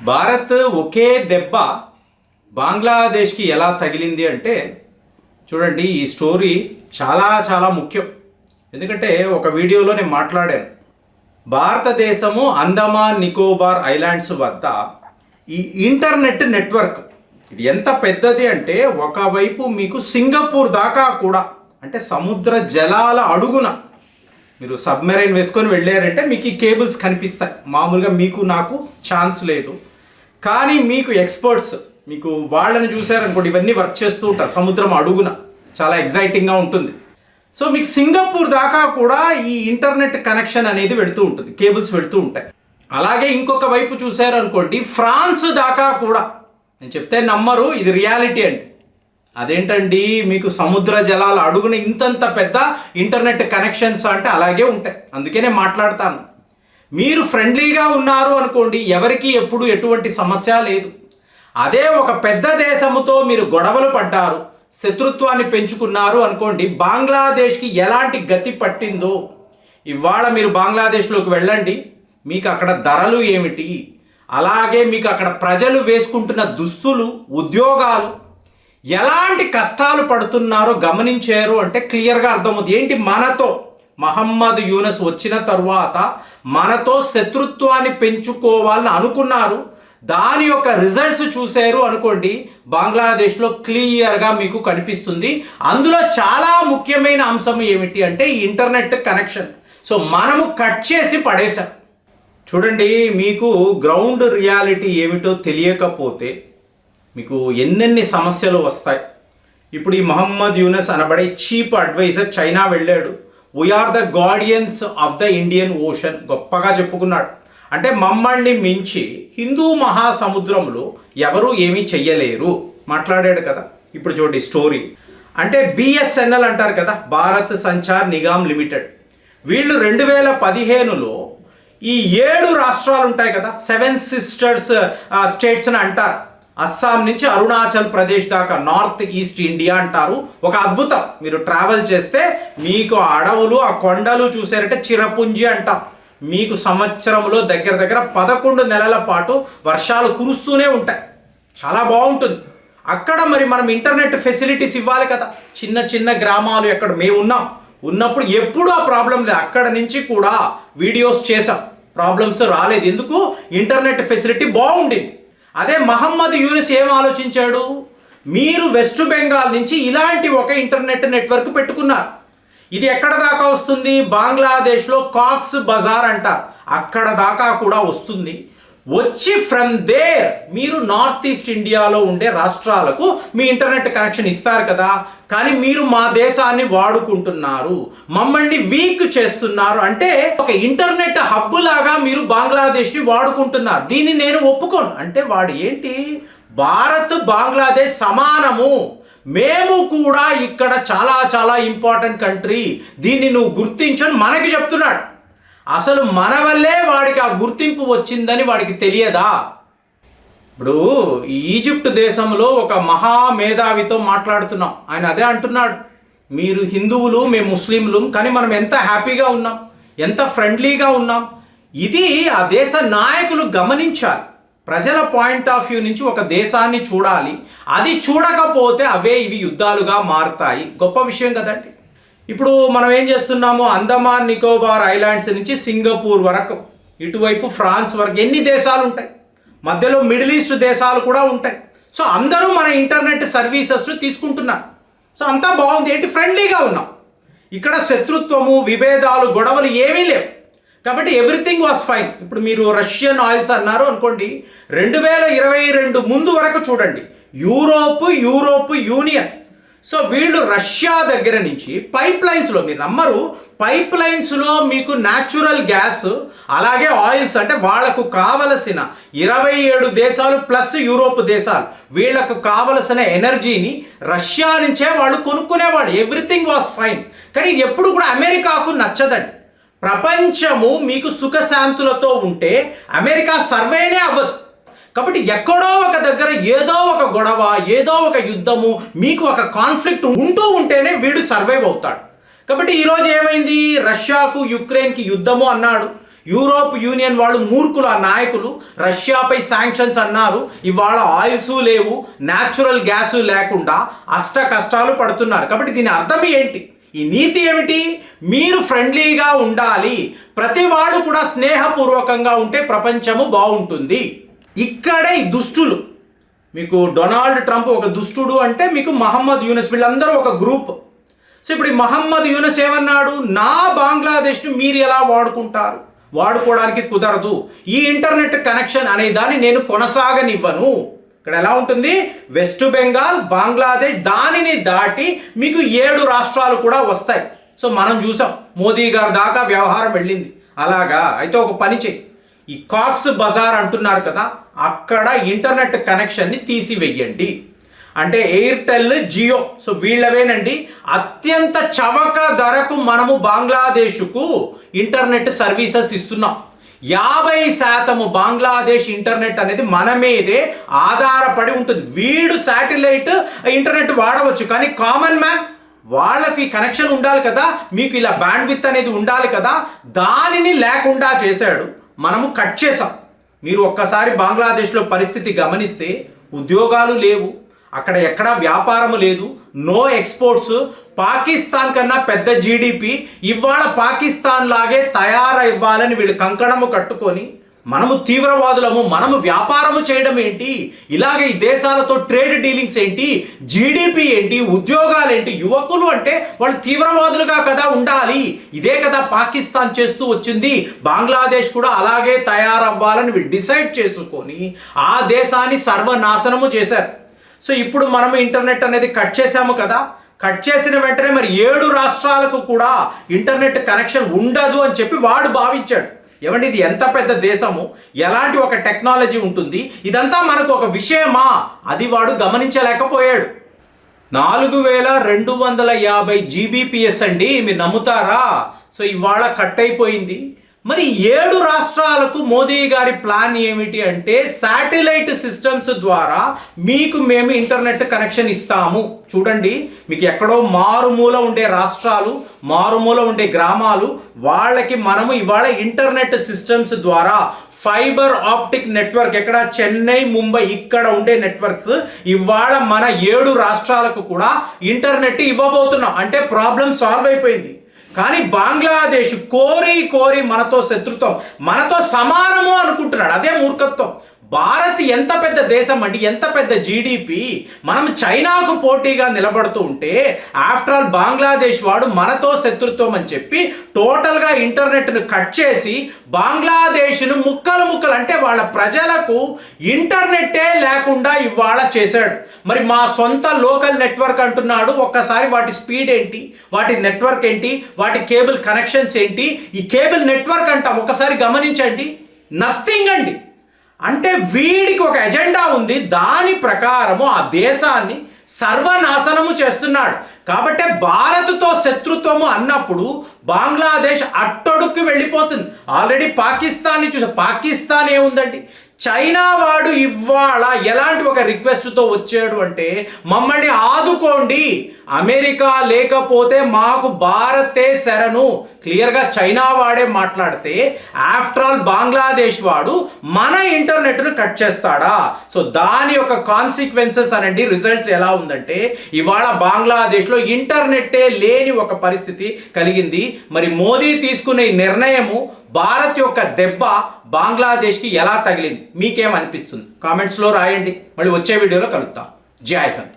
భారత్ ఒకే దెబ్బ బంగ్లాదేశ్కి ఎలా తగిలింది అంటే చూడండి, ఈ స్టోరీ చాలా చాలా ముఖ్యం. ఎందుకంటే ఒక వీడియోలో నేను మాట్లాడాను. భారతదేశము అండమాన్ నికోబార్ ఐలాండ్స్ వద్ద ఈ ఇంటర్నెట్ నెట్వర్క్ ఇది ఎంత పెద్దది అంటే ఒకవైపు మీకు సింగపూర్ దాకా కూడా, అంటే సముద్ర జలాల అడుగున మీరు సబ్మెరైన్ వేసుకొని వెళ్ళారంటే మీకు ఈ కేబుల్స్ కనిపిస్తాయి. మామూలుగా మీకు నాకు ఛాన్స్ లేదు, కానీ మీకు ఎక్స్పర్ట్స్ మీకు వాళ్ళని చూసారనుకోండి, ఇవన్నీ వర్క్ చేస్తూ ఉంటారు సముద్రం అడుగున, చాలా ఎగ్జైటింగ్గా ఉంటుంది. సో మీకు సింగపూర్ దాకా కూడా ఈ ఇంటర్నెట్ కనెక్షన్ అనేది వెళుతూ ఉంటుంది, కేబుల్స్ వెళుతూ ఉంటాయి. అలాగే ఇంకొక వైపు చూసారనుకోండి, ఫ్రాన్స్ దాకా కూడా, నేను చెప్తే నమ్మరు, ఇది రియాలిటీ అండి. అదేంటండి మీకు సముద్ర జలాల అడుగున ఇంతంత పెద్ద ఇంటర్నెట్ కనెక్షన్స్ అంటే అలాగే ఉంటాయి. అందుకే నేను మాట్లాడతాను. మీరు ఫ్రెండ్లీగా ఉన్నారు అనుకోండి, ఎవరికి ఎప్పుడు ఎటువంటి సమస్య లేదు. అదే ఒక పెద్ద దేశముతో మీరు గొడవలు పడ్డారు, శత్రుత్వాన్ని పెంచుకున్నారు అనుకోండి, బంగ్లాదేశ్కి ఎలాంటి గతి పట్టిందో ఇవాళ మీరు బంగ్లాదేశ్లోకి వెళ్ళండి, మీకు అక్కడ ధరలు ఏమిటి, అలాగే మీకు అక్కడ ప్రజలు వేసుకుంటున్న దుస్తులు, ఉద్యోగాలు, ఎలాంటి కష్టాలు పడుతున్నారో గమనించారు అంటే క్లియర్గా అర్థమవుతుంది. ఏంటి, మనతో మహమ్మద్ యూనస్ వచ్చిన తరువాత మనతో శత్రుత్వాన్ని పెంచుకోవాలని అనుకున్నారు, దాని యొక్క రిజల్ట్స్ చూశారు అనుకోండి, బంగ్లాదేశ్లో క్లియర్గా మీకు కనిపిస్తుంది. అందులో చాలా ముఖ్యమైన అంశం ఏమిటి అంటే ఈ ఇంటర్నెట్ కనెక్షన్. సో మనము కట్ చేసి పడేశాం. చూడండి, మీకు గ్రౌండ్ రియాలిటీ ఏమిటో తెలియకపోతే మీకు ఎన్నెన్ని సమస్యలు వస్తాయి. ఇప్పుడు ఈ మహమ్మద్ యూనస్ అనబడే చీఫ్ అడ్వైజర్ చైనా వెళ్ళాడు. We are the guardians of the Indian Ocean గొప్పగా చెప్పుకున్నాడు. అంటే మమ్మల్ని మించి హిందూ మహాసముద్రంలో ఎవరు ఏమీ చెయ్యలేరు మాట్లాడాడు కదా. ఇప్పుడు చూడండి స్టోరీ. అంటే బిఎస్ఎన్ఎల్ అంటారు కదా, భారత్ సంచార్ నిగమ్ లిమిటెడ్, వీళ్ళు 2015లో ఈ 7 రాష్ట్రాలు ఉంటాయి కదా, 7 సిస్టర్స్ స్టేట్స్ అని అంటారు. అస్సాం నుంచి అరుణాచల్ ప్రదేశ్ దాకా, నార్త్ ఈస్ట్ ఇండియా అంటారు. ఒక అద్భుతం, మీరు ట్రావెల్ చేస్తే మీకు అడవులు, ఆ కొండలు చూసారంటే చిరపుంజి అంటాం. మీకు సంవత్సరంలో దగ్గర దగ్గర 11 నెలల పాటు వర్షాలు కురుస్తూనే ఉంటాయి, చాలా బాగుంటుంది. అక్కడ మరి మనం ఇంటర్నెట్ ఫెసిలిటీస్ ఇవ్వాలి కదా. చిన్న చిన్న గ్రామాలు ఎక్కడ మేము ఉన్నప్పుడు ఎప్పుడూ ఆ ప్రాబ్లం లేదు. అక్కడ నుంచి కూడా వీడియోస్ చేసాం, ప్రాబ్లమ్స్ రాలేదు. ఎందుకు, ఇంటర్నెట్ ఫెసిలిటీ బాగుండింది. అదే మహమ్మద్ యూనస్ ఏం ఆలోచించాడు, మీరు వెస్ట్ బెంగాల్ నుంచి ఇలాంటి ఒక ఇంటర్నెట్ నెట్వర్క్ పెట్టుకున్నారు. ఇది ఎక్కడ దాకా వస్తుంది, బంగ్లాదేశ్లో కాక్స్ బజార్ అంటారు, అక్కడ దాకా కూడా వస్తుంది. వచ్చి ఫ్రమ్ దేర్ మీరు నార్త్ ఈస్ట్ ఇండియాలో ఉండే రాష్ట్రాలకు మీ ఇంటర్నెట్ కనెక్షన్ ఇస్తారు కదా. కానీ మీరు మా దేశాన్ని వాడుకుంటున్నారు, మమ్మల్ని వీక్ చేస్తున్నారు. అంటే ఒక ఇంటర్నెట్ హబ్ లాగా మీరు బంగ్లాదేశ్ని వాడుకుంటున్నారు. దీన్ని నేను ఒప్పుకోను. అంటే వాడు ఏంటి, భారత్ బంగ్లాదేశ్ సమానము, మేము కూడా ఇక్కడ చాలా చాలా ఇంపార్టెంట్ కంట్రీ, దీన్ని నువ్వు గుర్తించని మనకి చెప్తున్నాడు. అసలు మన వల్లే వాడికి ఆ గుర్తింపు వచ్చిందని వాడికి తెలియదా? ఇప్పుడు ఈజిప్ట్ దేశంలో ఒక మహామేధావితో మాట్లాడుతున్నాం, ఆయన అదే అంటున్నాడు, మీరు హిందువులు, మేము ముస్లింలు, కానీ మనం ఎంత హ్యాపీగా ఉన్నాం, ఎంత ఫ్రెండ్లీగా ఉన్నాం. ఇది ఆ దేశ నాయకులు గమనించాలి. ప్రజల పాయింట్ ఆఫ్ వ్యూ నుంచి ఒక దేశాన్ని చూడాలి. అది చూడకపోతే అవే ఇవి యుద్ధాలుగా మారుతాయి. గొప్ప విషయం కదండి. ఇప్పుడు మనం ఏం చేస్తున్నాము, అండమాన్ నికోబార్ ఐలాండ్స్ నుంచి సింగపూర్ వరకు, ఇటువైపు ఫ్రాన్స్ వరకు ఎన్ని దేశాలు ఉంటాయి, మధ్యలో మిడిల్ ఈస్ట్ దేశాలు కూడా ఉంటాయి. సో అందరూ మన ఇంటర్నెట్ సర్వీసెస్ తీసుకుంటున్నారు. సో అంతా బాగుంది, ఏంటి, ఫ్రెండ్లీగా ఉన్నాం. ఇక్కడ శత్రుత్వము, విభేదాలు, గొడవలు ఏమీ లేవు. కాబట్టి ఎవ్రీథింగ్ వాస్ ఫైన్. ఇప్పుడు మీరు రష్యన్ ఆయిల్స్ అన్నారు అనుకోండి, 2022 ముందు వరకు చూడండి, యూరోప్ యూనియన్, సో వీళ్ళు రష్యా దగ్గర నుంచి పైప్ లైన్స్లో, మీరు నమ్మరు, పైప్ లైన్స్లో మీకు న్యాచురల్ గ్యాస్ అలాగే ఆయిల్స్, అంటే వాళ్లకు కావలసిన 27 దేశాలు ప్లస్ యూరోప్ దేశాలు, వీళ్లకు కావలసిన ఎనర్జీని రష్యా నుంచే వాళ్ళు కొనుక్కునేవాళ్ళు. Everything was fine. కానీ ఇది ఎప్పుడు కూడా అమెరికాకు నచ్చదండి. ప్రపంచము మీకు సుఖశాంతులతో ఉంటే అమెరికా సర్వేనే అవ్వదు. కాబట్టి ఎక్కడో ఒక దగ్గర ఏదో ఒక గొడవ, ఏదో ఒక యుద్ధము, మీకు ఒక కాన్ఫ్లిక్ట్ ఉంటూ ఉంటేనే వీడు సర్వైవ్ అవుతాడు. కాబట్టి ఈరోజు ఏమైంది, రష్యాకు యుక్రెయిన్కి యుద్ధము అన్నాడు. యూరోప్ యూనియన్ వాళ్ళు మూర్ఖులు, ఆ నాయకులు రష్యాపై శాంక్షన్స్ అన్నారు, ఇవాళ ఆయిల్స్ లేవు, న్యాచురల్ గ్యాస్ లేకుండా అష్ట కష్టాలు పడుతున్నారు. కాబట్టి దీని అర్థం ఏంటి? ఈ నీతి ఏమిటి? మీరు ఫ్రెండ్లీగా ఉండాలి, ప్రతి వాళ్ళు కూడా స్నేహపూర్వకంగా ఉంటే ప్రపంచము బాగుంటుంది. ఇక్కడే ఈ దుష్టులు, మీకు డొనాల్డ్ ట్రంప్ ఒక దుష్టుడు అంటే మీకు మహమ్మద్ యూనస్, వీళ్ళందరూ ఒక గ్రూప్. సో ఇప్పుడు ఈ మహమ్మద్ యూనస్ ఏమన్నాడు? నా బంగ్లాదేశ్ను మీరు ఎలా వాడుకుంటారు? వాడుకోవడానికి కుదరదు, ఈ ఇంటర్నెట్ కనెక్షన్ అనే దాన్ని నేను కొనసాగనివ్వను. ఇక్కడ ఎలా ఉంటుంది? వెస్ట్ బెంగాల్, బంగ్లాదేశ్, దానిని దాటి మీకు 7 రాష్ట్రాలు కూడా వస్తాయి. సో మనం చూసాం, మోదీ గారి దాకా వ్యవహారం వెళ్ళింది. అలాగా అయితే ఒక పని చెయ్యి, ఈ కాక్స్ బజార్ అంటున్నారు కదా, అక్కడ ఇంటర్నెట్ కనెక్షన్ని తీసివేయండి. అంటే ఎయిర్టెల్, జియో, సో వీళ్ళవేనండి అత్యంత చవక ధరకు మనము బంగ్లాదేశ్కు ఇంటర్నెట్ సర్వీసెస్ ఇస్తున్నాం. 50% బంగ్లాదేశ్ ఇంటర్నెట్ అనేది మన మీదే ఆధారపడి ఉంటుంది. వీడు శాటిలైట్ ఇంటర్నెట్ వాడవచ్చు, కానీ కామన్ మ్యాన్ వాళ్ళకి కనెక్షన్ ఉండాలి కదా, మీకు ఇలా బ్యాండ్విడ్త్ అనేది ఉండాలి కదా, దానిని లేకుండా చేశాడు. మనము కట్ చేసాం. మీరు ఒక్కసారి బంగ్లాదేశ్లో పరిస్థితి గమనిస్తే ఉద్యోగాలు లేవు, అక్కడ ఎక్కడా వ్యాపారము లేదు, నో ఎక్స్పోర్ట్స్. పాకిస్తాన్ కన్నా పెద్ద జీడిపి, ఇవాళ పాకిస్తాన్ లాగే తయారైవ్వాలని వీళ్ళు కంకణము కట్టుకొని మనము తీవ్రవాదులము, మనము వ్యాపారము చేయడం ఏంటి, ఇలాగే ఈ దేశాలతో ట్రేడ్ డీలింగ్స్ ఏంటి, జీడిపి ఏంటి, ఉద్యోగాలు ఏంటి, యువకులు అంటే వాళ్ళు తీవ్రవాదులుగా కదా ఉండాలి. ఇదే కదా పాకిస్తాన్ చేస్తూ వచ్చింది. బంగ్లాదేశ్ కూడా అలాగే తయారవ్వాలని వీళ్ళు డిసైడ్ చేసుకొని ఆ దేశాన్ని సర్వనాశనము చేశారు. సో ఇప్పుడు మనము ఇంటర్నెట్ అనేది కట్ చేసాము కదా, కట్ చేసిన వెంటనే మరి 7 రాష్ట్రాలకు కూడా ఇంటర్నెట్ కనెక్షన్ ఉండదు అని చెప్పి వాడు భావించాడు. ఏమండి, ఇది ఎంత పెద్ద దేశము, ఎలాంటి ఒక టెక్నాలజీ ఉంటుంది, ఇదంతా మనకు ఒక విషయమా? అది వాడు గమనించలేకపోయాడు. 4250 జీబీపీఎస్ అండి, మీరు నమ్ముతారా? సో ఇవాళ కట్ అయిపోయింది. మరి 7 రాష్ట్రాలకు మోదీ గారి ప్లాన్ ఏమిటి అంటే, శాటిలైట్ సిస్టమ్స్ ద్వారా మీకు మేము ఇంటర్నెట్ కనెక్షన్ ఇస్తాము. చూడండి, మీకు ఎక్కడో మారుమూల ఉండే రాష్ట్రాలు, మారుమూల ఉండే గ్రామాలు, వాళ్ళకి మనము ఇవాళ ఇంటర్నెట్ సిస్టమ్స్ ద్వారా ఫైబర్ ఆప్టిక్ నెట్వర్క్, ఎక్కడ చెన్నై, ముంబై, ఇక్కడ ఉండే నెట్వర్క్స్ ఇవాళ మన 7 రాష్ట్రాలకు కూడా ఇంటర్నెట్ ఇవ్వబోతున్నాం. అంటే ప్రాబ్లం సాల్వ్ అయిపోయింది. కానీ బంగ్లాదేశ్ కోరి మనతో శత్రుత్వం, మనతో సమానము అనుకుంటున్నాడు. అదే మూర్ఖత్వం. భారత్ ఎంత పెద్ద దేశం అండి, ఎంత పెద్ద జీడిపి, మనం చైనాకు పోటీగా నిలబడుతూ ఉంటే ఆఫ్టర్ ఆల్ బంగ్లాదేశ్ వాడు మనతో శత్రుత్వం అని చెప్పి టోటల్గా ఇంటర్నెట్ను కట్ చేసి బంగ్లాదేశ్ను ముక్కలు అంటే వాళ్ళ ప్రజలకు ఇంటర్నెట్టే లేకుండా ఇవాళ చేశాడు. మరి మా సొంత లోకల్ నెట్వర్క్ అంటున్నాడు. ఒక్కసారి వాటి స్పీడ్ ఏంటి, వాటి నెట్వర్క్ ఏంటి, వాటి కేబుల్ కనెక్షన్స్ ఏంటి, ఈ కేబుల్ నెట్వర్క్ అంటాం, ఒకసారి గమనించండి, నథింగ్ అండి. అంటే వీడికి ఒక ఎజెండా ఉంది, దాని ప్రకారము ఆ దేశాన్ని సర్వనాశనము చేస్తున్నాడు. కాబట్టి భారత్తో శత్రుత్వము అన్నప్పుడు బంగ్లాదేశ్ అట్టడుక్కి వెళ్ళిపోతుంది. ఆల్రెడీ పాకిస్తాన్ని చూసా, పాకిస్తాన్ ఏముందండి, చైనా వాడు ఇవాళ ఎలాంటి ఒక రిక్వెస్ట్తో వచ్చాడు అంటే, మమ్మల్ని ఆదుకోండి, అమెరికా లేకపోతే మాకు భారతే శరణు. క్లియర్గా చైనా వాడే మాట్లాడితే ఆఫ్టర్ ఆల్ బంగ్లాదేశ్ వాడు మన ఇంటర్నెట్ను కట్ చేస్తాడా? సో దాని యొక్క కాన్సిక్వెన్సెస్ అనండి, రిజల్ట్స్ ఎలా ఉందంటే ఇవాళ బంగ్లాదేశ్లో ఇంటర్నెట్టే లేని ఒక పరిస్థితి కలిగింది. మరి మోదీ తీసుకునే నిర్ణయము, భారత్ యొక్క దెబ్బ బంగ్లాదేశ్కి ఎలా తగిలింది, మీకేమనిపిస్తుంది? కామెంట్స్లో రాయండి. మళ్ళీ వచ్చే వీడియోలో కలుద్దాం. జై హింద్.